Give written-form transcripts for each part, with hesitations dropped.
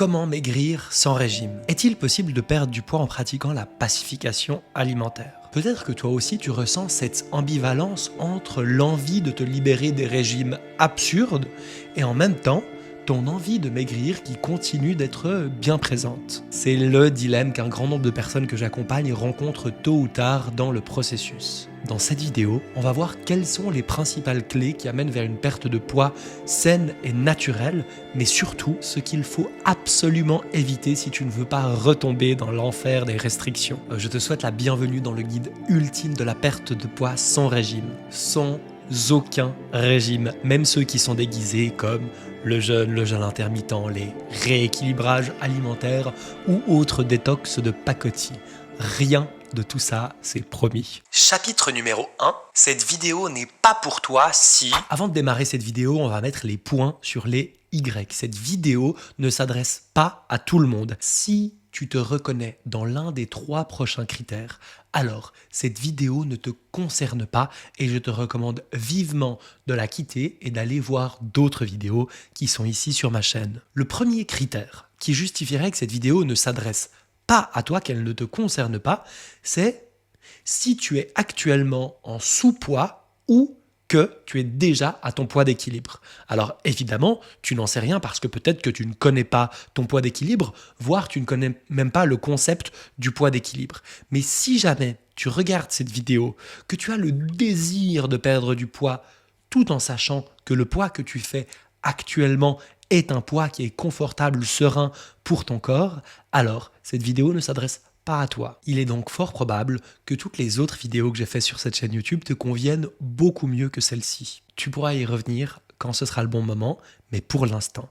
Comment maigrir sans régime? Est-il possible de perdre du poids en pratiquant la pacification alimentaire? Peut-être que toi aussi tu ressens cette ambivalence entre l'envie de te libérer des régimes absurdes et en même temps ton envie de maigrir qui continue d'être bien présente. C'est le dilemme qu'un grand nombre de personnes que j'accompagne rencontrent tôt ou tard dans le processus. Dans cette vidéo, on va voir quelles sont les principales clés qui amènent vers une perte de poids saine et naturelle, mais surtout ce qu'il faut absolument éviter si tu ne veux pas retomber dans l'enfer des restrictions. Je te souhaite la bienvenue dans le guide ultime de la perte de poids sans régime, sans aucun régime, même ceux qui sont déguisés comme le jeûne intermittent, les rééquilibrages alimentaires ou autres détox de pacotille. Rien de tout ça, c'est promis. Chapitre numéro 1. Cette vidéo n'est pas pour toi si... Avant de démarrer cette vidéo, on va mettre les points sur les Y. Cette vidéo ne s'adresse pas à tout le monde. Si tu te reconnais dans l'un des 3 prochains critères, alors cette vidéo ne te concerne pas et je te recommande vivement de la quitter et d'aller voir d'autres vidéos qui sont ici sur ma chaîne. Le premier critère qui justifierait que cette vidéo ne s'adresse pas à toi, qu'elle ne te concerne pas, c'est si tu es actuellement en sous-poids ou que tu es déjà à ton poids d'équilibre. Alors évidemment, tu n'en sais rien parce que peut-être que tu ne connais pas ton poids d'équilibre, voire tu ne connais même pas le concept du poids d'équilibre. Mais si jamais tu regardes cette vidéo, que tu as le désir de perdre du poids, tout en sachant que le poids que tu fais actuellement est un poids qui est confortable, serein pour ton corps, alors cette vidéo ne s'adresse pas à toi. Il est donc fort probable que toutes les autres vidéos que j'ai faites sur cette chaîne YouTube te conviennent beaucoup mieux que celle-ci. Tu pourras y revenir quand ce sera le bon moment, mais pour l'instant,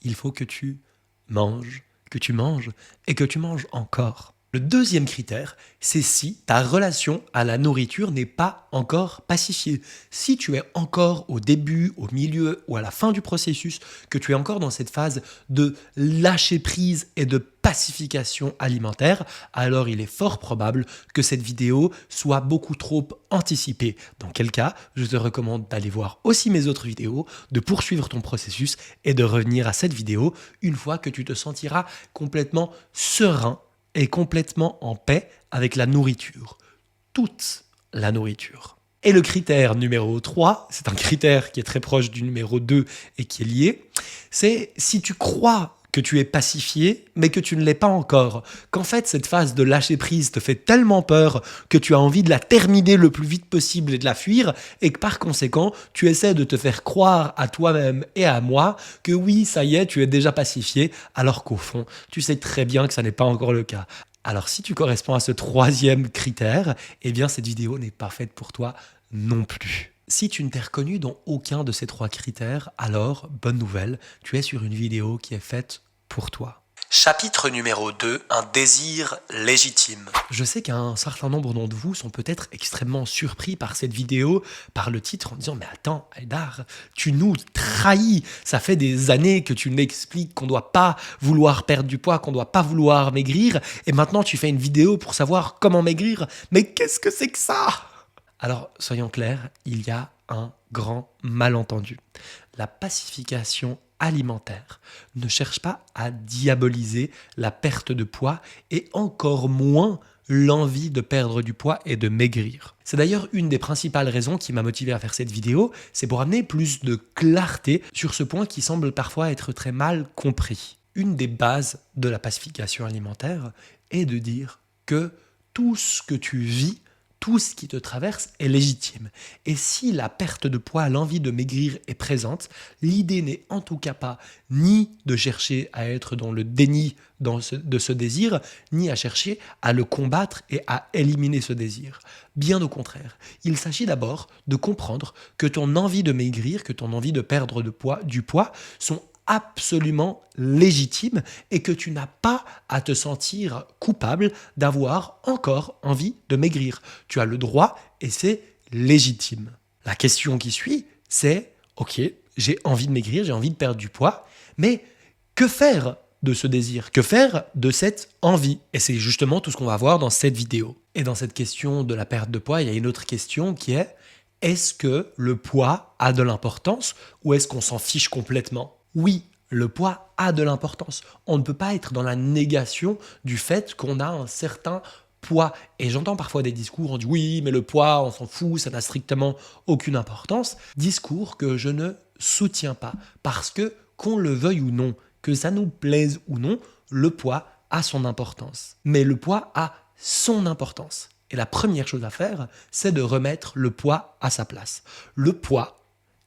il faut que tu manges et que tu manges encore. Le deuxième critère, c'est si ta relation à la nourriture n'est pas encore pacifiée. Si tu es encore au début, au milieu ou à la fin du processus, que tu es encore dans cette phase de lâcher prise et de pacification alimentaire, alors il est fort probable que cette vidéo soit beaucoup trop anticipée. Dans quel cas, je te recommande d'aller voir aussi mes autres vidéos, de poursuivre ton processus et de revenir à cette vidéo une fois que tu te sentiras complètement serein et complètement en paix avec la nourriture. Toute la nourriture. Et le critère numéro 3, c'est un critère qui est très proche du numéro 2 et qui est lié, c'est si tu crois que tu es pacifié, mais que tu ne l'es pas encore. Qu'en fait, cette phase de lâcher prise te fait tellement peur que tu as envie de la terminer le plus vite possible et de la fuir, et que par conséquent, tu essaies de te faire croire à toi-même et à moi que oui, ça y est, tu es déjà pacifié, alors qu'au fond, tu sais très bien que ça n'est pas encore le cas. Alors si tu corresponds à ce 3e critère, eh bien cette vidéo n'est pas faite pour toi non plus. Si tu ne t'es reconnu dans aucun de ces 3 critères, alors, bonne nouvelle, tu es sur une vidéo qui est faite pour toi. Chapitre numéro 2, un désir légitime. Je sais qu'un certain nombre d'entre vous sont peut-être extrêmement surpris par cette vidéo, par le titre, en disant « Mais attends, Haïdar, tu nous trahis. Ça fait des années que tu m'expliques qu'on ne doit pas vouloir perdre du poids, qu'on ne doit pas vouloir maigrir, et maintenant tu fais une vidéo pour savoir comment maigrir. Mais qu'est-ce que c'est que ça ?» Alors, soyons clairs, il y a un grand malentendu. La pacification alimentaire ne cherche pas à diaboliser la perte de poids et encore moins l'envie de perdre du poids et de maigrir. C'est d'ailleurs une des principales raisons qui m'a motivé à faire cette vidéo, c'est pour amener plus de clarté sur ce point qui semble parfois être très mal compris. Une des bases de la pacification alimentaire est de dire que tout ce que tu vis, tout ce qui te traverse est légitime. Et si la perte de poids, l'envie de maigrir est présente, l'idée n'est en tout cas pas ni de chercher à être dans le déni de ce désir, ni à chercher à le combattre et à éliminer ce désir. Bien au contraire, il s'agit d'abord de comprendre que ton envie de maigrir, que ton envie de perdre du poids sont absolument légitime et que tu n'as pas à te sentir coupable d'avoir encore envie de maigrir. Tu as le droit et c'est légitime. La question qui suit, c'est « Ok, j'ai envie de maigrir, j'ai envie de perdre du poids, mais que faire de ce désir? Que faire de cette envie ?» Et c'est justement tout ce qu'on va voir dans cette vidéo. Et dans cette question de la perte de poids, il y a une autre question qui est « Est-ce que le poids a de l'importance ou est-ce qu'on s'en fiche complètement ?» Oui, le poids a de l'importance. On ne peut pas être dans la négation du fait qu'on a un certain poids. Et j'entends parfois des discours, on dit oui, mais le poids, on s'en fout, ça n'a strictement aucune importance. Discours que je ne soutiens pas. Parce que, qu'on le veuille ou non, que ça nous plaise ou non, le poids a son importance. Mais le poids a son importance. Et la première chose à faire, c'est de remettre le poids à sa place. Le poids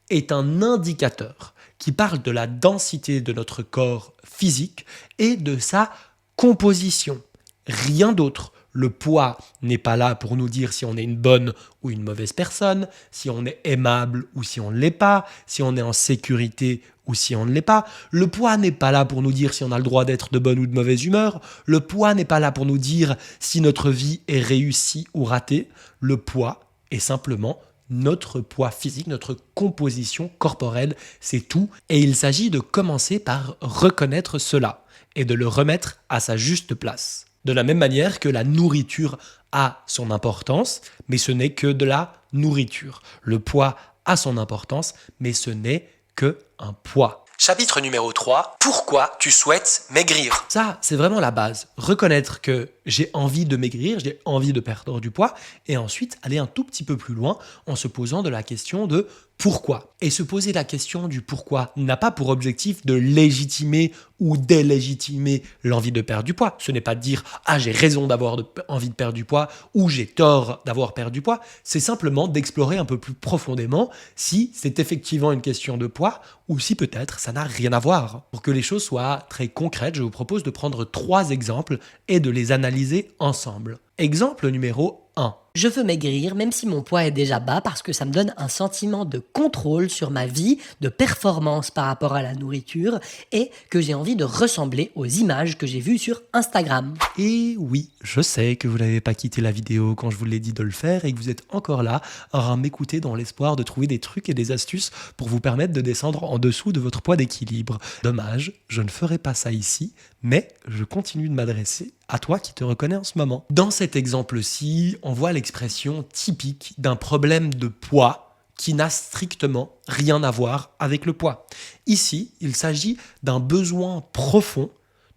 est un indicateur qui parle de la densité de notre corps physique et de sa composition. Rien d'autre. Le poids n'est pas là pour nous dire si on est une bonne ou une mauvaise personne, si on est aimable ou si on ne l'est pas, si on est en sécurité ou si on ne l'est pas. Le poids n'est pas là pour nous dire si on a le droit d'être de bonne ou de mauvaise humeur. Le poids n'est pas là pour nous dire si notre vie est réussie ou ratée. Le poids est simplement notre poids physique, notre composition corporelle, c'est tout. Et il s'agit de commencer par reconnaître cela et de le remettre à sa juste place. De la même manière que la nourriture a son importance, mais ce n'est que de la nourriture. Le poids a son importance, mais ce n'est que un poids. Chapitre numéro 3, pourquoi tu souhaites maigrir? Ça, c'est vraiment la base. Reconnaître que j'ai envie de maigrir, j'ai envie de perdre du poids, et ensuite aller un tout petit peu plus loin en se posant de la question de pourquoi. Et se poser la question du pourquoi n'a pas pour objectif de légitimer ou délégitimer l'envie de perdre du poids. Ce n'est pas de dire « Ah, j'ai raison d'avoir envie de perdre du poids » ou « J'ai tort d'avoir perdu du poids ». C'est simplement d'explorer un peu plus profondément si c'est effectivement une question de poids ou si peut-être ça n'a rien à voir. Pour que les choses soient très concrètes, je vous propose de prendre 3 exemples et de les analyser ensemble. Exemple numéro 1. Je veux maigrir même si mon poids est déjà bas parce que ça me donne un sentiment de contrôle sur ma vie, de performance par rapport à la nourriture et que j'ai envie de ressembler aux images que j'ai vues sur Instagram. Et oui, je sais que vous n'avez pas quitté la vidéo quand je vous l'ai dit de le faire et que vous êtes encore là à m'écouter dans l'espoir de trouver des trucs et des astuces pour vous permettre de descendre en dessous de votre poids d'équilibre. Dommage, je ne ferai pas ça ici, mais je continue de m'adresser à toi qui te reconnais en ce moment. Dans cet exemple-ci, on voit l'expression typique d'un problème de poids qui n'a strictement rien à voir avec le poids. Ici, il s'agit d'un besoin profond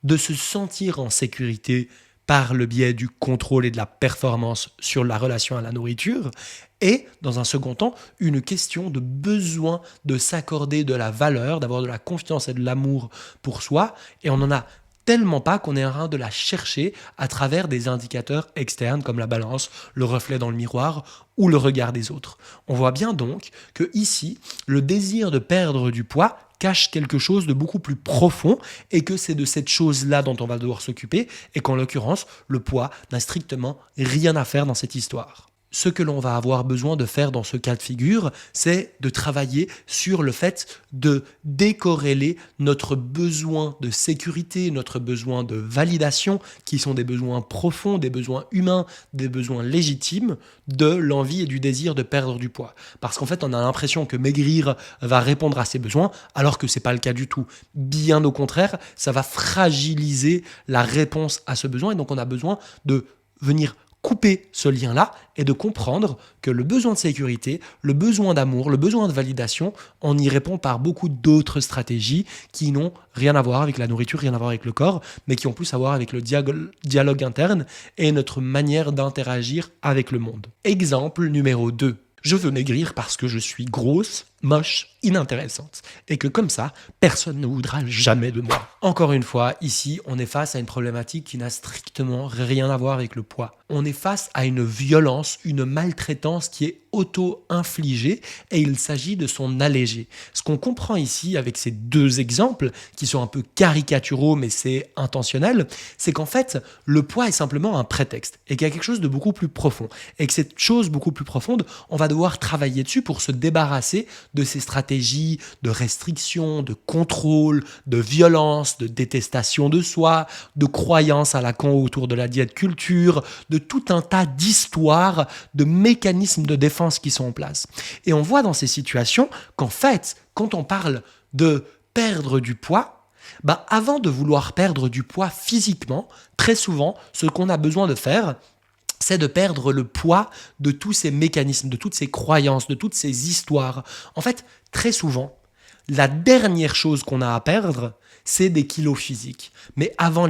de se sentir en sécurité par le biais du contrôle et de la performance sur la relation à la nourriture, et, dans un second temps, une question de besoin de s'accorder de la valeur, d'avoir de la confiance et de l'amour pour soi, et on en a tellement pas qu'on est en train de la chercher à travers des indicateurs externes comme la balance, le reflet dans le miroir ou le regard des autres. On voit bien donc que ici, le désir de perdre du poids cache quelque chose de beaucoup plus profond et que c'est de cette chose-là dont on va devoir s'occuper et qu'en l'occurrence, le poids n'a strictement rien à faire dans cette histoire. Ce que l'on va avoir besoin de faire dans ce cas de figure, c'est de travailler sur le fait de décorréler notre besoin de sécurité, notre besoin de validation, qui sont des besoins profonds, des besoins humains, des besoins légitimes, de l'envie et du désir de perdre du poids. Parce qu'en fait, on a l'impression que maigrir va répondre à ces besoins, alors que ce n'est pas le cas du tout. Bien au contraire, ça va fragiliser la réponse à ce besoin, et donc on a besoin de venir couper ce lien-là et de comprendre que le besoin de sécurité, le besoin d'amour, le besoin de validation, on y répond par beaucoup d'autres stratégies qui n'ont rien à voir avec la nourriture, rien à voir avec le corps, mais qui ont plus à voir avec le dialogue interne et notre manière d'interagir avec le monde. Exemple numéro 2. Je veux maigrir parce que je suis grosse, moche, inintéressante. Et que comme ça, personne ne voudra jamais de moi. Encore une fois, ici, on est face à une problématique qui n'a strictement rien à voir avec le poids. On est face à une violence, une maltraitance qui est auto-infligée et il s'agit de son alléger. Ce qu'on comprend ici avec ces 2 exemples, qui sont un peu caricaturaux mais c'est intentionnel, c'est qu'en fait, le poids est simplement un prétexte et qu'il y a quelque chose de beaucoup plus profond. Et que cette chose beaucoup plus profonde, on va devoir travailler dessus pour se débarrasser de ces stratégies de restriction, de contrôle, de violence, de détestation de soi, de croyances à la con autour de la diète culture, de tout un tas d'histoires, de mécanismes de défense qui sont en place. Et on voit dans ces situations qu'en fait, quand on parle de perdre du poids, avant de vouloir perdre du poids physiquement, très souvent, ce qu'on a besoin de faire, c'est de perdre le poids de tous ces mécanismes, de toutes ces croyances, de toutes ces histoires. En fait, très souvent, la dernière chose qu'on a à perdre, c'est des kilos physiques. Mais avant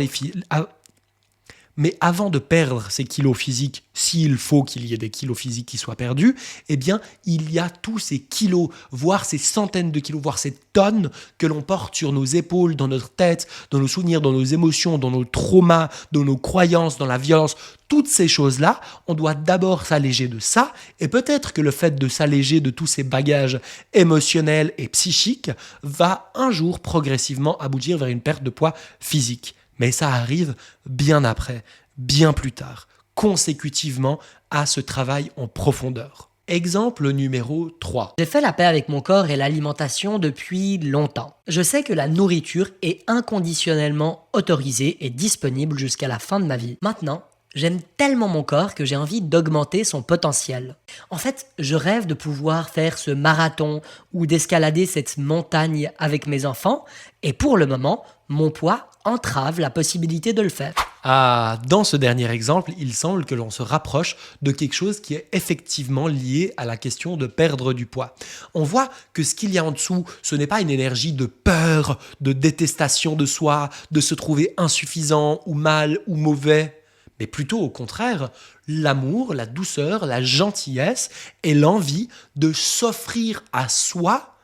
de perdre ces kilos physiques, s'il faut qu'il y ait des kilos physiques qui soient perdus, eh bien, il y a tous ces kilos, voire ces centaines de kilos, voire ces tonnes que l'on porte sur nos épaules, dans notre tête, dans nos souvenirs, dans nos émotions, dans nos traumas, dans nos croyances, dans la violence. Toutes ces choses-là, on doit d'abord s'alléger de ça, et peut-être que le fait de s'alléger de tous ces bagages émotionnels et psychiques va un jour progressivement aboutir vers une perte de poids physique. Mais ça arrive bien après, bien plus tard, consécutivement à ce travail en profondeur. Exemple numéro 3. J'ai fait la paix avec mon corps et l'alimentation depuis longtemps. Je sais que la nourriture est inconditionnellement autorisée et disponible jusqu'à la fin de ma vie. Maintenant, j'aime tellement mon corps que j'ai envie d'augmenter son potentiel. En fait, je rêve de pouvoir faire ce marathon ou d'escalader cette montagne avec mes enfants, et pour le moment, mon poids entrave la possibilité de le faire. Ah, dans ce dernier exemple, il semble que l'on se rapproche de quelque chose qui est effectivement lié à la question de perdre du poids. On voit que ce qu'il y a en dessous, ce n'est pas une énergie de peur, de détestation de soi, de se trouver insuffisant ou mal ou mauvais, mais plutôt au contraire, l'amour, la douceur, la gentillesse et l'envie de s'offrir à soi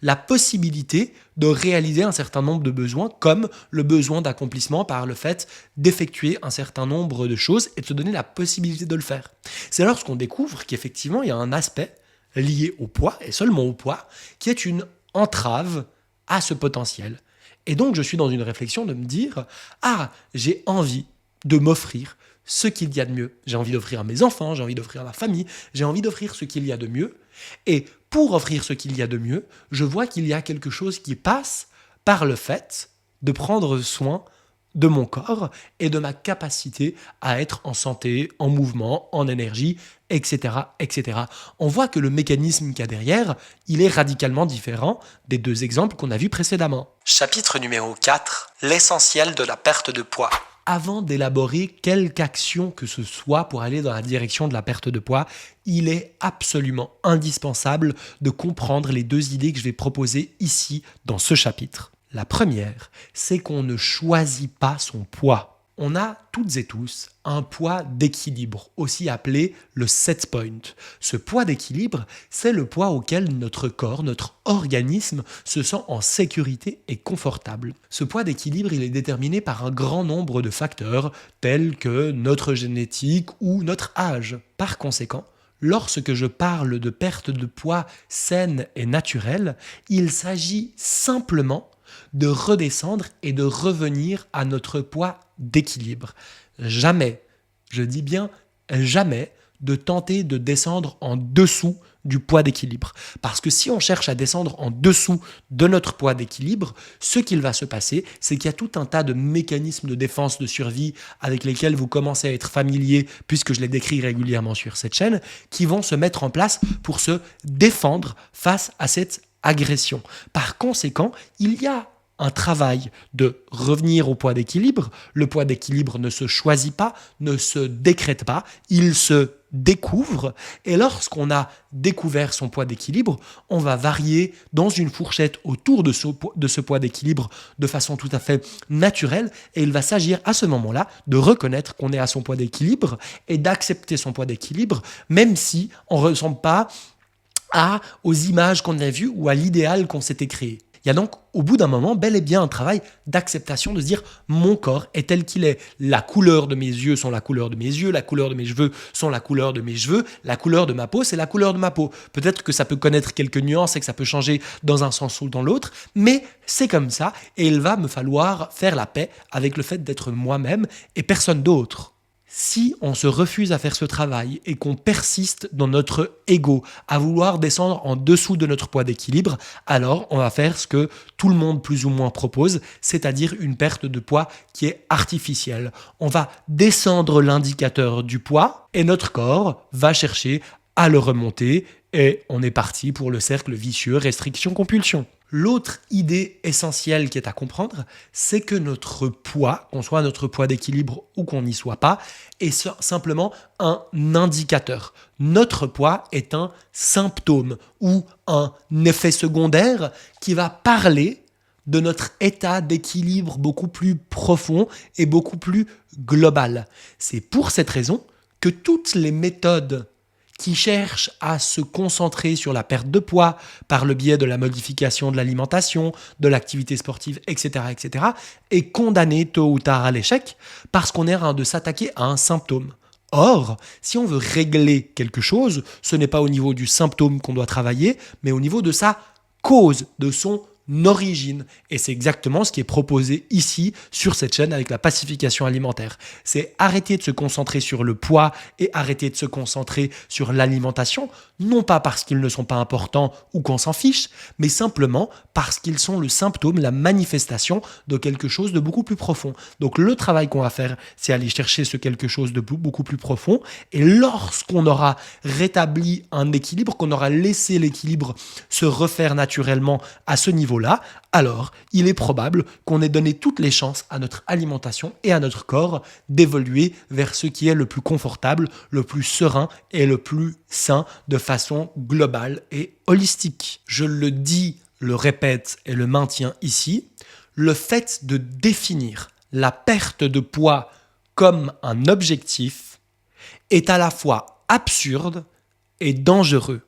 la possibilité de réaliser un certain nombre de besoins, comme le besoin d'accomplissement par le fait d'effectuer un certain nombre de choses et de se donner la possibilité de le faire. C'est lorsqu'on découvre qu'effectivement, il y a un aspect lié au poids, et seulement au poids, qui est une entrave à ce potentiel. Et donc, je suis dans une réflexion de me dire « Ah, j'ai envie de m'offrir ce qu'il y a de mieux. J'ai envie d'offrir à mes enfants, j'ai envie d'offrir à ma famille, j'ai envie d'offrir ce qu'il y a de mieux. Et pour offrir ce qu'il y a de mieux, je vois qu'il y a quelque chose qui passe par le fait de prendre soin de mon corps et de ma capacité à être en santé, en mouvement, en énergie, etc., etc. On voit que le mécanisme qu'il y a derrière, il est radicalement différent des deux exemples qu'on a vus précédemment. Chapitre numéro 4, l'essentiel de la perte de poids. Avant d'élaborer quelque action que ce soit pour aller dans la direction de la perte de poids, il est absolument indispensable de comprendre les deux idées que je vais proposer ici dans ce chapitre. La première, c'est qu'on ne choisit pas son poids. On a toutes et tous un poids d'équilibre, aussi appelé le set point. Ce poids d'équilibre, c'est le poids auquel notre corps, notre organisme se sent en sécurité et confortable. Ce poids d'équilibre, il est déterminé par un grand nombre de facteurs, tels que notre génétique ou notre âge. Par conséquent, lorsque je parle de perte de poids saine et naturelle, il s'agit simplement de redescendre et de revenir à notre poids d'équilibre. Jamais, je dis bien jamais, de tenter de descendre en dessous du poids d'équilibre. Parce que si on cherche à descendre en dessous de notre poids d'équilibre, ce qu'il va se passer, c'est qu'il y a tout un tas de mécanismes de défense, de survie avec lesquels vous commencez à être familier, puisque je les décris régulièrement sur cette chaîne, qui vont se mettre en place pour se défendre face à cette agression. Par conséquent, il y a un travail de revenir au poids d'équilibre. Le poids d'équilibre ne se choisit pas, ne se décrète pas, il se découvre. Et lorsqu'on a découvert son poids d'équilibre, on va varier dans une fourchette autour de ce poids d'équilibre de façon tout à fait naturelle. Et il va s'agir à ce moment-là de reconnaître qu'on est à son poids d'équilibre et d'accepter son poids d'équilibre, même si on ne ressemble pas aux images qu'on a vues ou à l'idéal qu'on s'était créé. Il y a donc, au bout d'un moment, bel et bien un travail d'acceptation, de se dire « mon corps est tel qu'il est. La couleur de mes yeux sont la couleur de mes yeux, la couleur de mes cheveux sont la couleur de mes cheveux, la couleur de ma peau, c'est la couleur de ma peau. » Peut-être que ça peut connaître quelques nuances et que ça peut changer dans un sens ou dans l'autre, mais c'est comme ça et il va me falloir faire la paix avec le fait d'être moi-même et personne d'autre. Si on se refuse à faire ce travail et qu'on persiste dans notre ego à vouloir descendre en dessous de notre poids d'équilibre, alors on va faire ce que tout le monde plus ou moins propose, c'est-à-dire une perte de poids qui est artificielle. On va descendre l'indicateur du poids et notre corps va chercher à le remonter et on est parti pour le cercle vicieux restriction-compulsion. L'autre idée essentielle qui est à comprendre, c'est que notre poids, qu'on soit notre poids d'équilibre ou qu'on n'y soit pas, est simplement un indicateur. Notre poids est un symptôme ou un effet secondaire qui va parler de notre état d'équilibre beaucoup plus profond et beaucoup plus global. C'est pour cette raison que toutes les méthodes qui cherchent à se concentrer sur la perte de poids par le biais de la modification de l'alimentation, de l'activité sportive, etc., est condamné tôt ou tard à l'échec parce qu'on est en train de s'attaquer à un symptôme. Or, si on veut régler quelque chose, ce n'est pas au niveau du symptôme qu'on doit travailler, mais au niveau de sa cause, de son origine. Et c'est exactement ce qui est proposé ici sur cette chaîne avec la pacification alimentaire. C'est arrêter de se concentrer sur le poids et arrêter de se concentrer sur l'alimentation, non pas parce qu'ils ne sont pas importants ou qu'on s'en fiche, mais simplement parce qu'ils sont le symptôme, la manifestation de quelque chose de beaucoup plus profond. Donc le travail qu'on va faire, c'est aller chercher ce quelque chose de beaucoup plus profond. Et lorsqu'on aura rétabli un équilibre, qu'on aura laissé l'équilibre se refaire naturellement à ce niveau-là, alors il est probable qu'on ait donné toutes les chances à notre alimentation et à notre corps d'évoluer vers ce qui est le plus confortable, le plus serein et le plus sain de façon globale et holistique. Je le dis, le répète et le maintiens ici, le fait de définir la perte de poids comme un objectif est à la fois absurde et dangereux.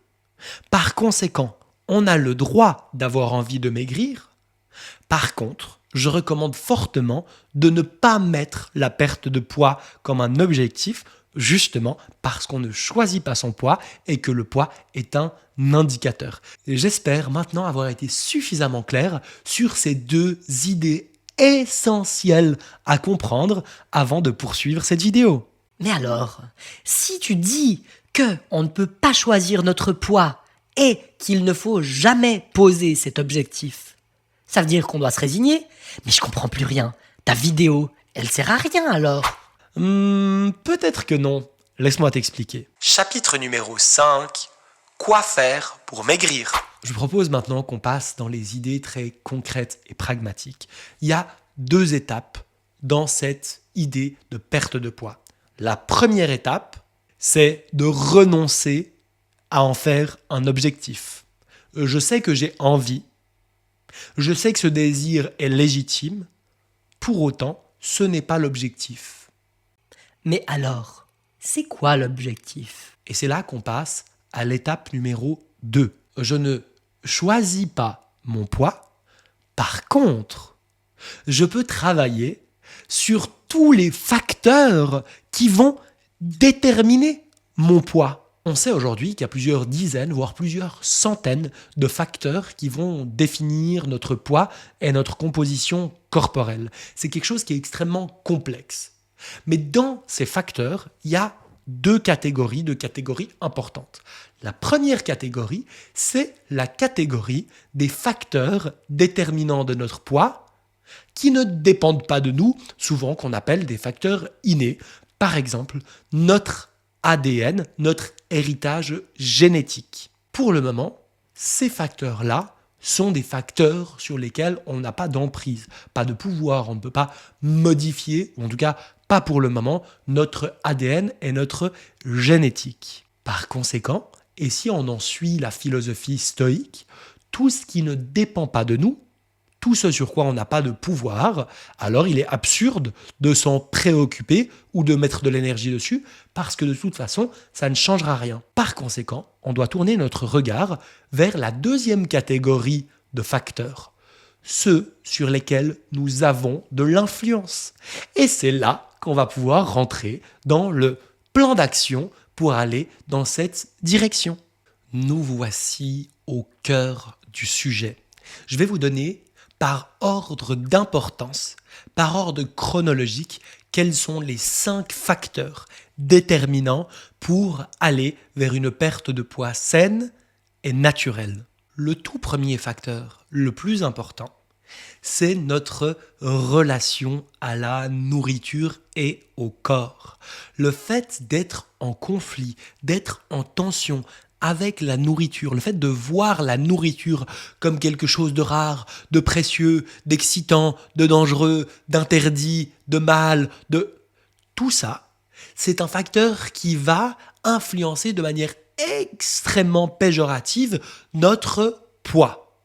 Par conséquent, on a le droit d'avoir envie de maigrir. Par contre, je recommande fortement de ne pas mettre la perte de poids comme un objectif, justement parce qu'on ne choisit pas son poids et que le poids est un indicateur. Et j'espère maintenant avoir été suffisamment clair sur ces deux idées essentielles à comprendre avant de poursuivre cette vidéo. Mais alors, si tu dis que on ne peut pas choisir notre poids et qu'il ne faut jamais poser cet objectif, ça veut dire qu'on doit se résigner? Mais je comprends plus rien. Ta vidéo, elle sert à rien alors? Peut-être que non. Laisse-moi t'expliquer. Chapitre numéro 5. Quoi faire pour maigrir? Je propose maintenant qu'on passe dans les idées très concrètes et pragmatiques. Il y a 2 étapes dans cette idée de perte de poids. La première étape, c'est de renoncer à en faire un objectif. Je sais que j'ai envie, je sais que ce désir est légitime, pour autant, ce n'est pas l'objectif. Mais alors, c'est quoi l'objectif? Et c'est là qu'on passe à l'étape numéro 2. Je ne choisis pas mon poids, par contre, je peux travailler sur tous les facteurs qui vont déterminer mon poids. On sait aujourd'hui qu'il y a plusieurs dizaines, voire plusieurs centaines de facteurs qui vont définir notre poids et notre composition corporelle. C'est quelque chose qui est extrêmement complexe. Mais dans ces facteurs, il y a 2 catégories importantes. La première catégorie, c'est la catégorie des facteurs déterminants de notre poids qui ne dépendent pas de nous, souvent qu'on appelle des facteurs innés. Par exemple, notre ADN, notre héritage génétique. Pour le moment, ces facteurs-là sont des facteurs sur lesquels on n'a pas d'emprise, pas de pouvoir, on ne peut pas modifier, ou en tout cas pas pour le moment, notre ADN et notre génétique. Par conséquent, et si on en suit la philosophie stoïque, tout ce qui ne dépend pas de nous, tout ce sur quoi on n'a pas de pouvoir, alors il est absurde de s'en préoccuper ou de mettre de l'énergie dessus, parce que de toute façon, ça ne changera rien. Par conséquent, on doit tourner notre regard vers la deuxième catégorie de facteurs, ceux sur lesquels nous avons de l'influence. Et c'est là qu'on va pouvoir rentrer dans le plan d'action pour aller dans cette direction. Nous voici au cœur du sujet. Je vais vous donner par ordre d'importance, par ordre chronologique, quels sont les 5 facteurs déterminants pour aller vers une perte de poids saine et naturelle. Le tout premier facteur, le plus important, c'est notre relation à la nourriture et au corps. Le fait d'être en conflit, d'être en tension avec la nourriture, le fait de voir la nourriture comme quelque chose de rare, de précieux, d'excitant, de dangereux, d'interdit, de mal, de... Tout ça, c'est un facteur qui va influencer de manière extrêmement péjorative notre poids.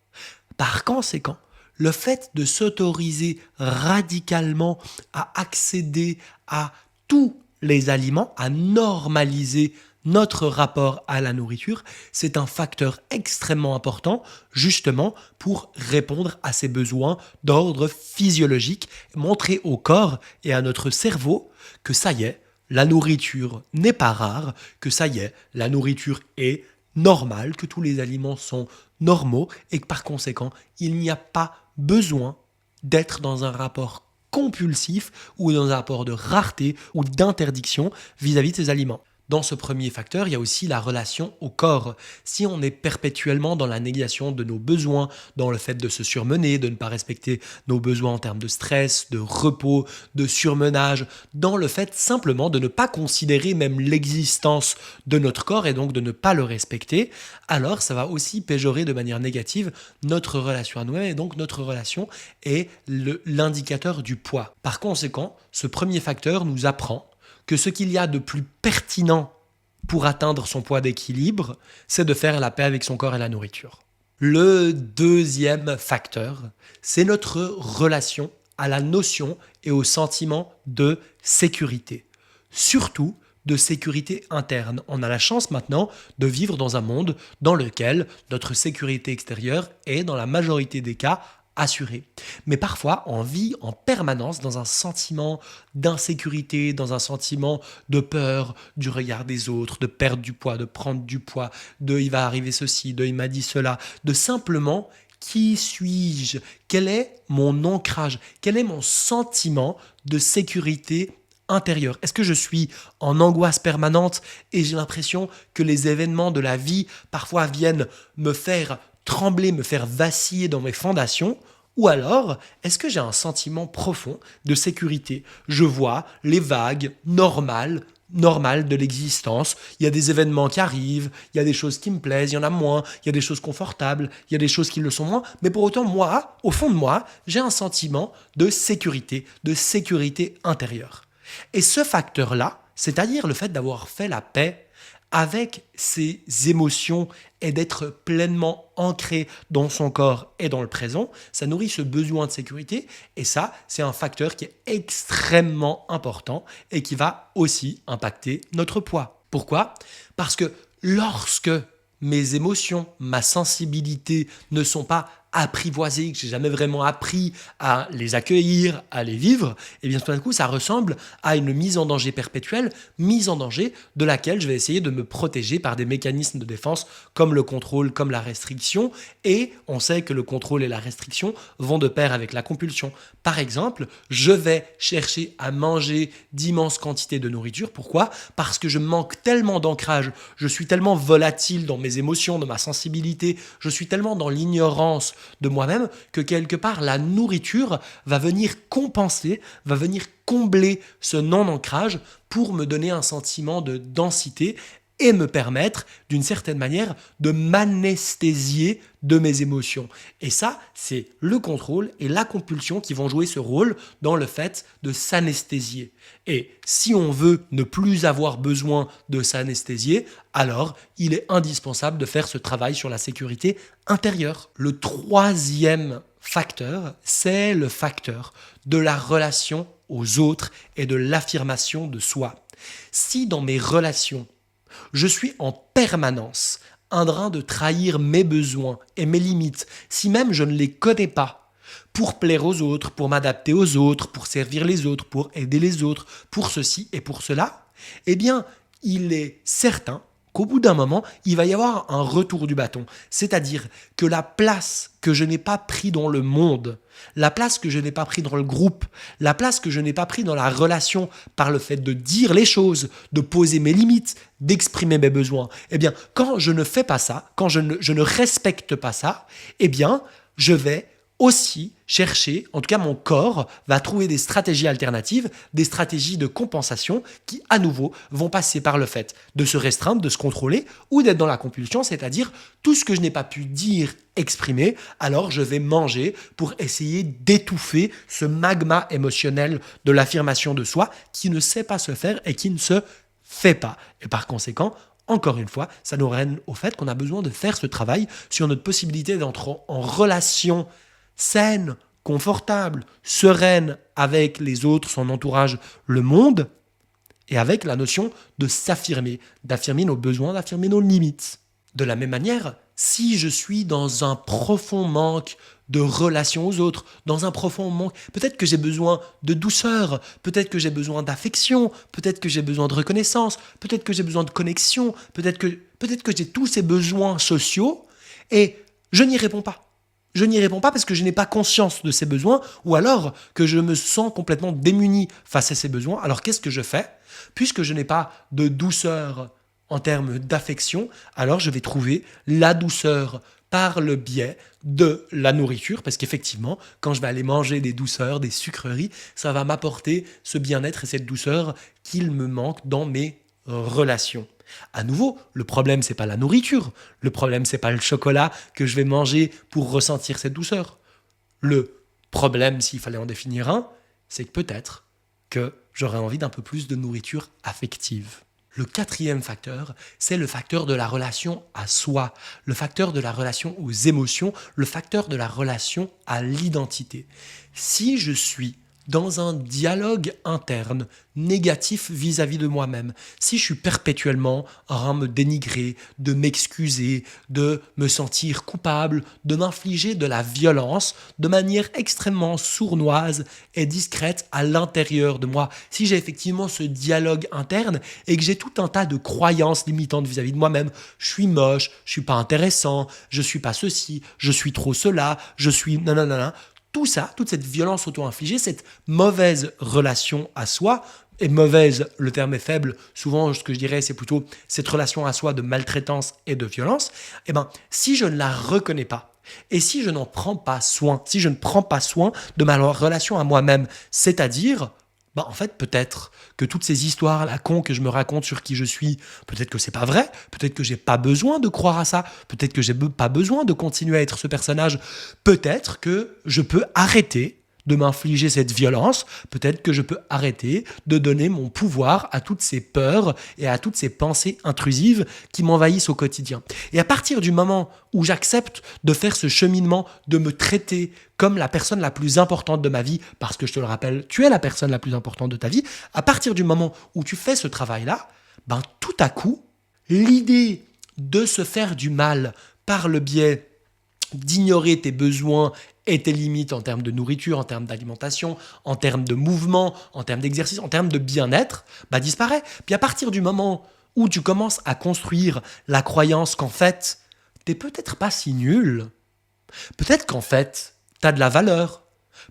Par conséquent, le fait de s'autoriser radicalement à accéder à tous les aliments, à normaliser notre rapport à la nourriture, c'est un facteur extrêmement important justement pour répondre à ces besoins d'ordre physiologique, montrer au corps et à notre cerveau que ça y est, la nourriture n'est pas rare, que ça y est, la nourriture est normale, que tous les aliments sont normaux et que par conséquent, il n'y a pas besoin d'être dans un rapport compulsif ou dans un rapport de rareté ou d'interdiction vis-à-vis de ces aliments. Dans ce premier facteur, il y a aussi la relation au corps. Si on est perpétuellement dans la négation de nos besoins, dans le fait de se surmener, de ne pas respecter nos besoins en termes de stress, de repos, de surmenage, dans le fait simplement de ne pas considérer même l'existence de notre corps et donc de ne pas le respecter, alors ça va aussi péjorer de manière négative notre relation à nous-mêmes et donc notre relation est l'indicateur du poids. Par conséquent, ce premier facteur nous apprend que ce qu'il y a de plus pertinent pour atteindre son poids d'équilibre, c'est de faire la paix avec son corps et la nourriture. Le deuxième facteur, c'est notre relation à la notion et au sentiment de sécurité. Surtout de sécurité interne. On a la chance maintenant de vivre dans un monde dans lequel notre sécurité extérieure est, dans la majorité des cas, assuré. Mais parfois, on vit en permanence dans un sentiment d'insécurité, dans un sentiment de peur du regard des autres, de perdre du poids, de prendre du poids, de il va arriver ceci, de il m'a dit cela, de simplement qui suis-je? Quel est mon ancrage? Quel est mon sentiment de sécurité intérieure? Est-ce que je suis en angoisse permanente et j'ai l'impression que les événements de la vie parfois viennent me faire trembler, me faire vaciller dans mes fondations? Ou alors, est-ce que j'ai un sentiment profond de sécurité? Je vois les vagues normales de l'existence. Il y a des événements qui arrivent, il y a des choses qui me plaisent, il y en a moins, il y a des choses confortables, il y a des choses qui le sont moins. Mais pour autant, moi, au fond de moi, j'ai un sentiment de sécurité intérieure. Et ce facteur-là, c'est-à-dire le fait d'avoir fait la paix avec ses émotions et d'être pleinement ancré dans son corps et dans le présent, ça nourrit ce besoin de sécurité et ça, c'est un facteur qui est extrêmement important et qui va aussi impacter notre poids. Pourquoi? Parce que lorsque mes émotions, ma sensibilité ne sont pas apprivoisées, que j'ai jamais vraiment appris à les accueillir, à les vivre, et bien tout d'un coup, ça ressemble à une mise en danger perpétuelle, mise en danger de laquelle je vais essayer de me protéger par des mécanismes de défense comme le contrôle, comme la restriction, et on sait que le contrôle et la restriction vont de pair avec la compulsion. Par exemple, je vais chercher à manger d'immenses quantités de nourriture. Pourquoi? Parce que je manque tellement d'ancrage, je suis tellement volatile dans mes émotions, dans ma sensibilité, je suis tellement dans l'ignorance de moi-même que quelque part la nourriture va venir compenser, va venir combler ce non-ancrage pour me donner un sentiment de densité et me permettre d'une certaine manière de m'anesthésier de mes émotions. Et ça, c'est le contrôle et la compulsion qui vont jouer ce rôle dans le fait de s'anesthésier. Et si on veut ne plus avoir besoin de s'anesthésier, alors il est indispensable de faire ce travail sur la sécurité intérieure. Le troisième facteur, c'est le facteur de la relation aux autres et de l'affirmation de soi. Si dans mes relations, je suis en permanence en train de trahir mes besoins et mes limites, si même je ne les connais pas, pour plaire aux autres, pour m'adapter aux autres, pour servir les autres, pour aider les autres, pour ceci et pour cela, eh bien, il est certain qu'au bout d'un moment, il va y avoir un retour du bâton. C'est-à-dire que la place que je n'ai pas pris dans le monde, la place que je n'ai pas pris dans le groupe, la place que je n'ai pas pris dans la relation par le fait de dire les choses, de poser mes limites, d'exprimer mes besoins, eh bien, quand je ne fais pas ça, quand je ne respecte pas ça, eh bien, je vais aussi chercher, en tout cas mon corps va trouver des stratégies alternatives, des stratégies de compensation qui à nouveau vont passer par le fait de se restreindre, de se contrôler ou d'être dans la compulsion, c'est-à-dire tout ce que je n'ai pas pu dire, exprimer, alors je vais manger pour essayer d'étouffer ce magma émotionnel de l'affirmation de soi qui ne sait pas se faire et qui ne se fait pas. Et par conséquent, encore une fois, ça nous ramène au fait qu'on a besoin de faire ce travail sur notre possibilité d'entrer en relation saine, confortable, sereine avec les autres, son entourage, le monde, et avec la notion de s'affirmer, d'affirmer nos besoins, d'affirmer nos limites. De la même manière, si je suis dans un profond manque de relation aux autres, dans un profond manque, peut-être que j'ai besoin de douceur, peut-être que j'ai besoin d'affection, peut-être que j'ai besoin de reconnaissance, peut-être que j'ai besoin de connexion, peut-être que j'ai tous ces besoins sociaux et je n'y réponds pas. Je n'y réponds pas parce que je n'ai pas conscience de ces besoins ou alors que je me sens complètement démuni face à ces besoins. Alors qu'est-ce que je fais ? Puisque je n'ai pas de douceur en termes d'affection, alors je vais trouver la douceur par le biais de la nourriture, parce qu'effectivement, quand je vais aller manger des douceurs, des sucreries, ça va m'apporter ce bien-être et cette douceur qu'il me manque dans mes relations. À nouveau, le problème, c'est pas la nourriture. Le problème, c'est pas le chocolat que je vais manger pour ressentir cette douceur. Le problème, s'il fallait en définir un, c'est que peut-être que j'aurais envie d'un peu plus de nourriture affective. Le quatrième facteur, c'est le facteur de la relation à soi, le facteur de la relation aux émotions, le facteur de la relation à l'identité. Si je suis dans un dialogue interne négatif vis-à-vis de moi-même, si je suis perpétuellement en train de me dénigrer, de m'excuser, de me sentir coupable, de m'infliger de la violence de manière extrêmement sournoise et discrète à l'intérieur de moi, si j'ai effectivement ce dialogue interne et que j'ai tout un tas de croyances limitantes vis-à-vis de moi-même, je suis moche, je suis pas intéressant, je suis pas ceci, je suis trop cela, je suis nanana, tout ça, toute cette violence auto-infligée, cette mauvaise relation à soi, et mauvaise, le terme est faible, souvent ce que je dirais c'est plutôt cette relation à soi de maltraitance et de violence, eh ben, si je ne la reconnais pas, et si je n'en prends pas soin, si je ne prends pas soin de ma relation à moi-même, c'est-à-dire, ben, en fait peut-être que toutes ces histoires à la con que je me raconte sur qui je suis, peut-être que c'est pas vrai, peut-être que j'ai pas besoin de croire à ça, peut-être que j'ai pas besoin de continuer à être ce personnage, peut-être que je peux arrêter de m'infliger cette violence, peut-être que je peux arrêter de donner mon pouvoir à toutes ces peurs et à toutes ces pensées intrusives qui m'envahissent au quotidien. Et à partir du moment où j'accepte de faire ce cheminement, de me traiter comme la personne la plus importante de ma vie, parce que je te le rappelle, tu es la personne la plus importante de ta vie, à partir du moment où tu fais ce travail-là, ben tout à coup, l'idée de se faire du mal par le biais d'ignorer tes besoins et tes limites en termes de nourriture, en termes d'alimentation, en termes de mouvement, en termes d'exercice, en termes de bien-être, bah disparaît. Puis à partir du moment où tu commences à construire la croyance qu'en fait, t'es peut-être pas si nul, peut-être qu'en fait, t'as de la valeur,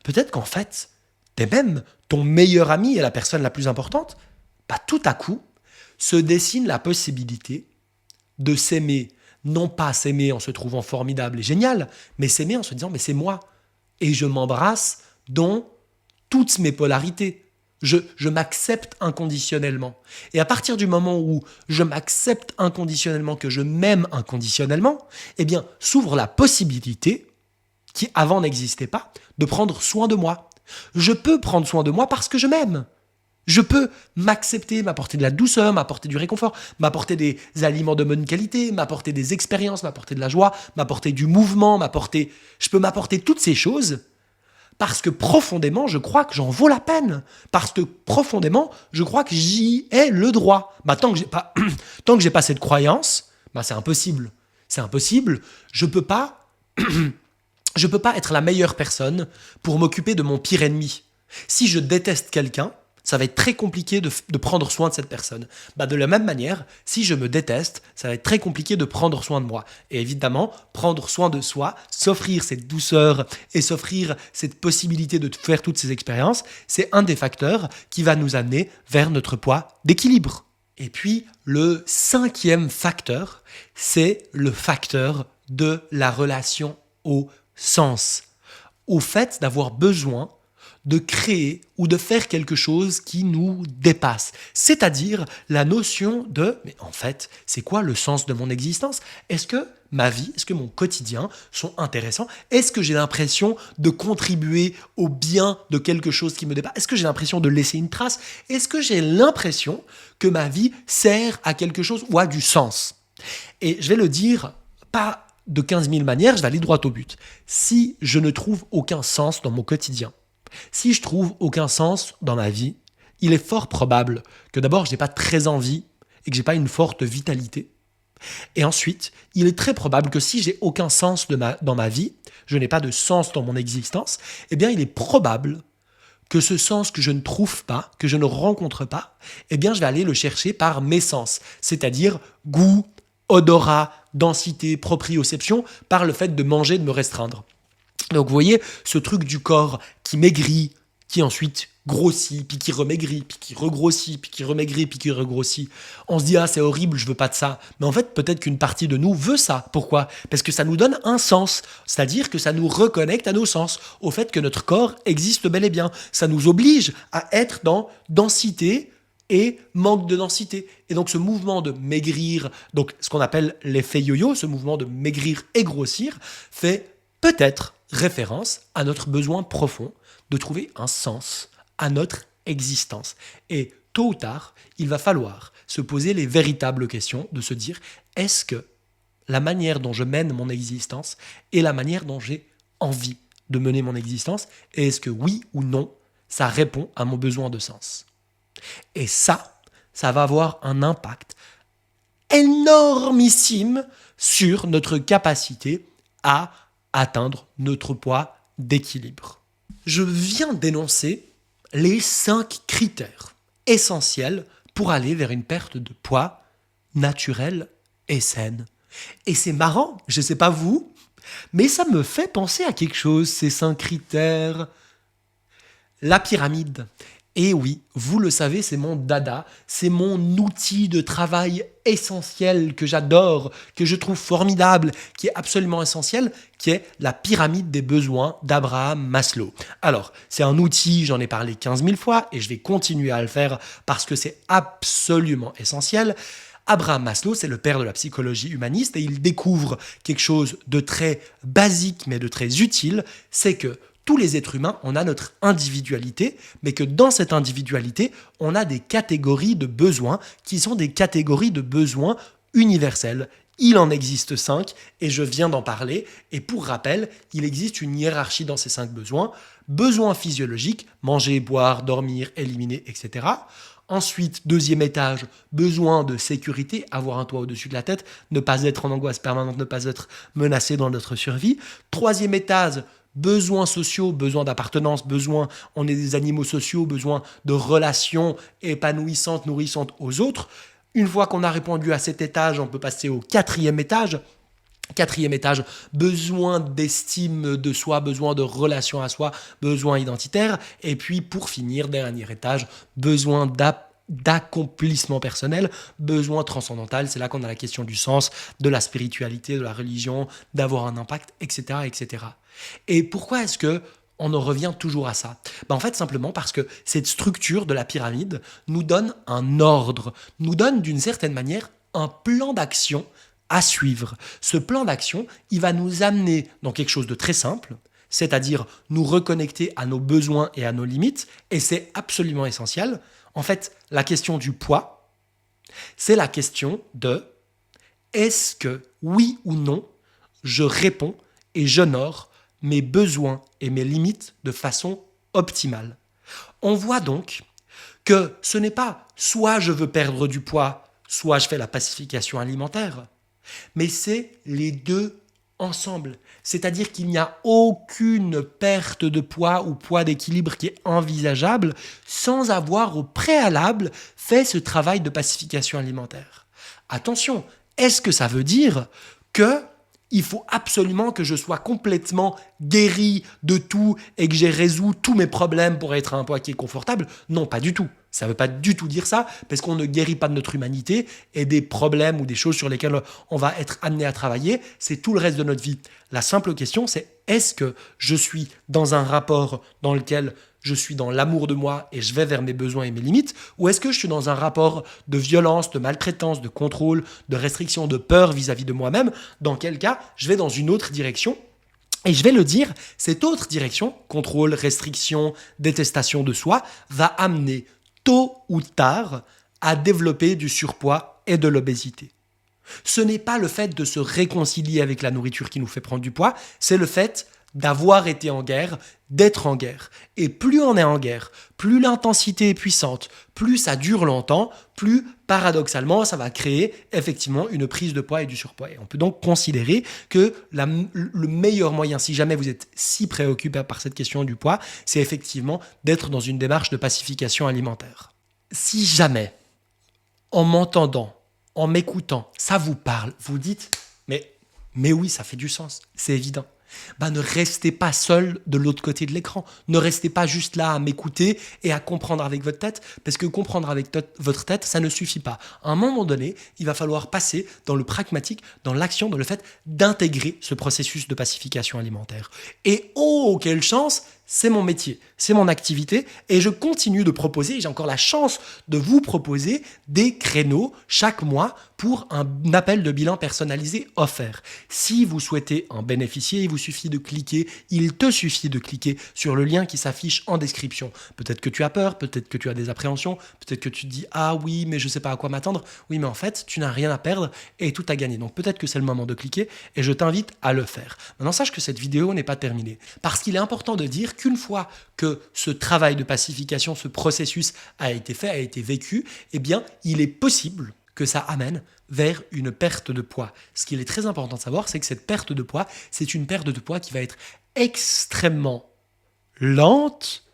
peut-être qu'en fait, t'es même ton meilleur ami et la personne la plus importante, bah tout à coup, se dessine la possibilité de s'aimer, non pas s'aimer en se trouvant formidable et génial, mais s'aimer en se disant « mais c'est moi ». Et je m'embrasse dans toutes mes polarités. Je m'accepte inconditionnellement. Et à partir du moment où je m'accepte inconditionnellement, que je m'aime inconditionnellement, eh bien, s'ouvre la possibilité, qui avant n'existait pas, de prendre soin de moi. Je peux prendre soin de moi parce que je m'aime. Je peux m'accepter, m'apporter de la douceur, m'apporter du réconfort, m'apporter des aliments de bonne qualité, m'apporter des expériences, m'apporter de la joie, m'apporter du mouvement, je peux m'apporter toutes ces choses parce que profondément, je crois que j'en vaux la peine. Parce que profondément, je crois que j'y ai le droit. Bah, tant que j'ai pas cette croyance, bah, c'est impossible. C'est impossible. Je peux pas être la meilleure personne pour m'occuper de mon pire ennemi. Si je déteste quelqu'un, ça va être très compliqué de prendre soin de cette personne. Bah de la même manière, si je me déteste, ça va être très compliqué de prendre soin de moi. Et évidemment, prendre soin de soi, s'offrir cette douceur et s'offrir cette possibilité de faire toutes ces expériences, c'est un des facteurs qui va nous amener vers notre poids d'équilibre. Et puis, le 5e facteur, c'est le facteur de la relation au sens. au fait d'avoir besoin de créer ou de faire quelque chose qui nous dépasse. C'est-à-dire la notion de, mais en fait, c'est quoi le sens de mon existence? Est-ce que ma vie, est-ce que mon quotidien sont intéressants? Est-ce que j'ai l'impression de contribuer au bien de quelque chose qui me dépasse? Est-ce que j'ai l'impression de laisser une trace? Est-ce que j'ai l'impression que ma vie sert à quelque chose ou a du sens? Et je vais le dire, pas de 15 000 manières, je vais aller droit au but. Si je ne trouve aucun sens dans mon quotidien, si je trouve aucun sens dans ma vie, il est fort probable que d'abord je n'ai pas très envie et que j'ai pas une forte vitalité. Et ensuite, il est très probable que si j'ai aucun sens dans ma vie, je n'ai pas de sens dans mon existence, eh bien il est probable que ce sens que je ne trouve pas, que je ne rencontre pas, eh bien je vais aller le chercher par mes sens, c'est-à-dire goût, odorat, densité, proprioception, par le fait de manger, de me restreindre. Donc vous voyez, ce truc du corps qui maigrit, qui ensuite grossit, puis qui remaigrit, puis qui regrossit, puis qui remaigrit, puis qui regrossit. On se dit, ah c'est horrible, je veux pas de ça. Mais en fait, peut-être qu'une partie de nous veut ça. Pourquoi? Parce que ça nous donne un sens, c'est-à-dire que ça nous reconnecte à nos sens, au fait que notre corps existe bel et bien. Ça nous oblige à être dans densité et manque de densité. Et donc ce mouvement de maigrir, donc ce qu'on appelle l'effet yo-yo, ce mouvement de maigrir et grossir, fait peut-être référence à notre besoin profond de trouver un sens à notre existence. Et tôt ou tard, il va falloir se poser les véritables questions, de se dire, est-ce que la manière dont je mène mon existence est la manière dont j'ai envie de mener mon existence? Et est-ce que oui ou non, ça répond à mon besoin de sens? Et ça va avoir un impact énormissime sur notre capacité à atteindre notre poids d'équilibre. Je viens d'énoncer les 5 critères essentiels pour aller vers une perte de poids naturelle et saine. Et c'est marrant, je ne sais pas vous, mais ça me fait penser à quelque chose, ces 5 critères. La pyramide. Et oui, vous le savez, c'est mon dada, c'est mon outil de travail essentiel que j'adore, que je trouve formidable, qui est absolument essentiel, qui est la pyramide des besoins d'Abraham Maslow. Alors, c'est un outil, j'en ai parlé 15 000 fois et je vais continuer à le faire parce que c'est absolument essentiel. Abraham Maslow, c'est le père de la psychologie humaniste et il découvre quelque chose de très basique mais de très utile, c'est que tous les êtres humains, on a notre individualité, mais que dans cette individualité, on a des catégories de besoins qui sont des catégories de besoins universels. Il en existe 5 et je viens d'en parler. Et pour rappel, il existe une hiérarchie dans ces 5 besoins. Besoins physiologiques, manger, boire, dormir, éliminer, etc. Ensuite, deuxième étage, besoin de sécurité, avoir un toit au-dessus de la tête, ne pas être en angoisse permanente, ne pas être menacé dans notre survie. Troisième étage, besoins sociaux, besoin d'appartenance, besoin, on est des animaux sociaux, besoin de relations épanouissantes, nourrissantes aux autres. Une fois qu'on a répondu à cet étage, on peut passer au 4e étage. 4e étage, besoin d'estime de soi, besoin de relation à soi, besoin identitaire. Et puis pour finir, dernier étage, besoin d'accomplissement personnel, besoin transcendantal. C'est là qu'on a la question du sens, de la spiritualité, de la religion, d'avoir un impact, etc., etc. Et pourquoi est-ce que on en revient toujours à ça? En fait, simplement parce que cette structure de la pyramide nous donne un ordre, nous donne d'une certaine manière un plan d'action à suivre. Ce plan d'action, il va nous amener dans quelque chose de très simple, c'est-à-dire nous reconnecter à nos besoins et à nos limites, et c'est absolument essentiel. En fait, la question du poids, c'est la question de est-ce que, oui ou non, je réponds et j'honore mes besoins et mes limites de façon optimale. On voit donc que ce n'est pas soit je veux perdre du poids, soit je fais la pacification alimentaire, mais c'est les deux ensemble. C'est-à-dire qu'il n'y a aucune perte de poids ou poids d'équilibre qui est envisageable sans avoir au préalable fait ce travail de pacification alimentaire. Attention, est-ce que ça veut dire que il faut absolument que je sois complètement guéri de tout et que j'ai résolu tous mes problèmes pour être à un poids qui est confortable? Non, pas du tout. Ça ne veut pas du tout dire ça, parce qu'on ne guérit pas de notre humanité et des problèmes ou des choses sur lesquelles on va être amené à travailler, c'est tout le reste de notre vie. La simple question, c'est est-ce que je suis dans un rapport dans lequel je suis dans l'amour de moi et je vais vers mes besoins et mes limites, ou est-ce que je suis dans un rapport de violence, de maltraitance, de contrôle, de restriction, de peur vis-à-vis de moi-même, dans quel cas je vais dans une autre direction. Et je vais le dire, cette autre direction, contrôle, restriction, détestation de soi, va amener tôt ou tard à développer du surpoids et de l'obésité. Ce n'est pas le fait de se réconcilier avec la nourriture qui nous fait prendre du poids, c'est le fait d'avoir été en guerre, d'être en guerre. Et plus on est en guerre, plus l'intensité est puissante, plus ça dure longtemps, plus paradoxalement ça va créer effectivement une prise de poids et du surpoids. Et on peut donc considérer que le meilleur moyen, si jamais vous êtes si préoccupé par cette question du poids, c'est effectivement d'être dans une démarche de pacification alimentaire. Si jamais, en m'entendant, en m'écoutant, ça vous parle, vous dites « mais oui, ça fait du sens, c'est évident ». Ne restez pas seul de l'autre côté de l'écran. Ne restez pas juste là à m'écouter et à comprendre avec votre tête, parce que comprendre avec votre tête, ça ne suffit pas. À un moment donné, il va falloir passer dans le pragmatique, dans l'action, dans le fait d'intégrer ce processus de pacification alimentaire. Et oh, quelle chance! C'est mon métier, c'est mon activité et je continue de proposer, j'ai encore la chance de vous proposer des créneaux chaque mois pour un appel de bilan personnalisé offert. Si vous souhaitez en bénéficier, il te suffit de cliquer sur le lien qui s'affiche en description. Peut-être que tu as peur, peut-être que tu as des appréhensions, peut-être que tu te dis « Ah oui, mais je ne sais pas à quoi m'attendre ». Oui, mais en fait, tu n'as rien à perdre et tout à gagner. Donc peut-être que c'est le moment de cliquer et je t'invite à le faire. Maintenant, sache que cette vidéo n'est pas terminée parce qu'il est important de dire qu'une fois que ce travail de pacification, ce processus a été fait, a été vécu, eh bien, il est possible que ça amène vers une perte de poids. Ce qu'il est très important de savoir, c'est que cette perte de poids, c'est une perte de poids qui va être extrêmement lente,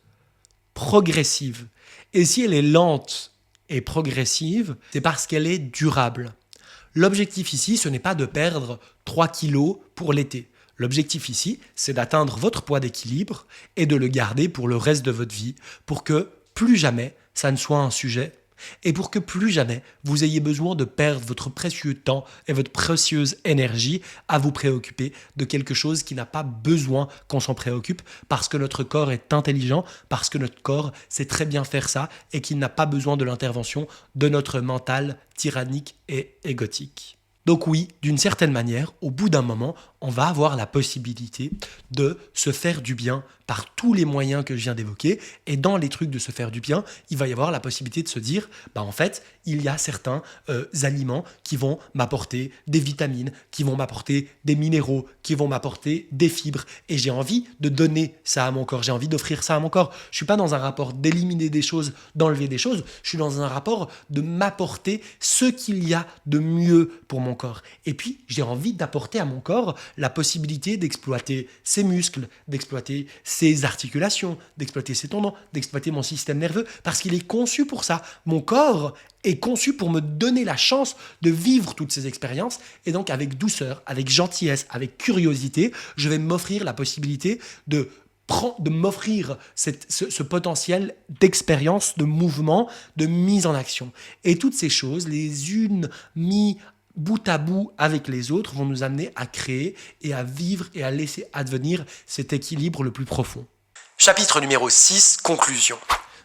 progressive. Et si elle est lente et progressive, c'est parce qu'elle est durable. L'objectif ici, ce n'est pas de perdre 3 kilos pour l'été. L'objectif ici, c'est d'atteindre votre poids d'équilibre et de le garder pour le reste de votre vie, pour que plus jamais ça ne soit un sujet et pour que plus jamais vous ayez besoin de perdre votre précieux temps et votre précieuse énergie à vous préoccuper de quelque chose qui n'a pas besoin qu'on s'en préoccupe parce que notre corps est intelligent, parce que notre corps sait très bien faire ça et qu'il n'a pas besoin de l'intervention de notre mental tyrannique et égotique. Donc oui, d'une certaine manière, au bout d'un moment, on va avoir la possibilité de se faire du bien par tous les moyens que je viens d'évoquer. Et dans les trucs de se faire du bien, il va y avoir la possibilité de se dire, en fait, il y a certains aliments qui vont m'apporter des vitamines, qui vont m'apporter des minéraux, qui vont m'apporter des fibres. Et j'ai envie de donner ça à mon corps, j'ai envie d'offrir ça à mon corps. Je ne suis pas dans un rapport d'éliminer des choses, d'enlever des choses, je suis dans un rapport de m'apporter ce qu'il y a de mieux pour mon corps. Et puis, j'ai envie d'apporter à mon corps la possibilité d'exploiter ses muscles, d'exploiter ses articulations, d'exploiter ses tendons, d'exploiter mon système nerveux, parce qu'il est conçu pour ça. Mon corps est conçu pour me donner la chance de vivre toutes ces expériences, et donc avec douceur, avec gentillesse, avec curiosité, je vais m'offrir la possibilité de m'offrir ce potentiel d'expérience, de mouvement, de mise en action. Et toutes ces choses, les unes mises bout à bout avec les autres, vont nous amener à créer et à vivre et à laisser advenir cet équilibre le plus profond. Chapitre numéro 6, conclusion.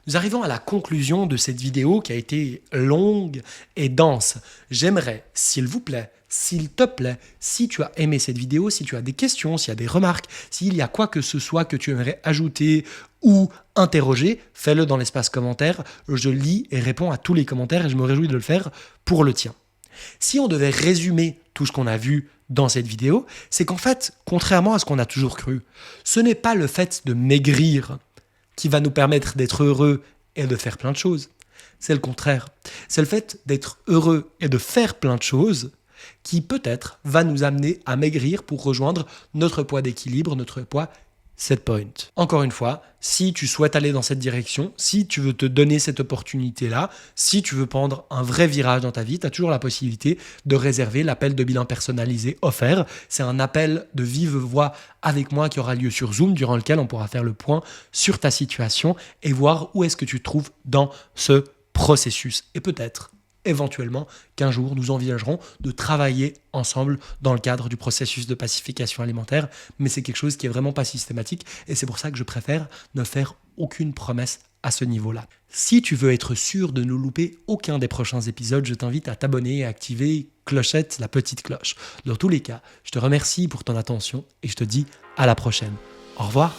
Nous arrivons à la conclusion de cette vidéo qui a été longue et dense. J'aimerais, s'il vous plaît, s'il te plaît, si tu as aimé cette vidéo, si tu as des questions, s'il y a des remarques, s'il y a quoi que ce soit que tu aimerais ajouter ou interroger, fais-le dans l'espace commentaire. Je lis et réponds à tous les commentaires et je me réjouis de le faire pour le tien. Si on devait résumer tout ce qu'on a vu dans cette vidéo, c'est qu'en fait, contrairement à ce qu'on a toujours cru, ce n'est pas le fait de maigrir qui va nous permettre d'être heureux et de faire plein de choses. C'est le contraire. C'est le fait d'être heureux et de faire plein de choses qui peut-être va nous amener à maigrir pour rejoindre notre poids d'équilibre, notre poids set point. Encore une fois, si tu souhaites aller dans cette direction, si tu veux te donner cette opportunité-là, si tu veux prendre un vrai virage dans ta vie, tu as toujours la possibilité de réserver l'appel de bilan personnalisé offert. C'est un appel de vive voix avec moi qui aura lieu sur Zoom, durant lequel on pourra faire le point sur ta situation et voir où est-ce que tu te trouves dans ce processus. Et peut-être éventuellement qu'un jour, nous envisagerons de travailler ensemble dans le cadre du processus de pacification alimentaire, mais c'est quelque chose qui est vraiment pas systématique et c'est pour ça que je préfère ne faire aucune promesse à ce niveau-là. Si tu veux être sûr de ne louper aucun des prochains épisodes, je t'invite à t'abonner et à activer clochette, la petite cloche. Dans tous les cas, je te remercie pour ton attention et je te dis à la prochaine. Au revoir.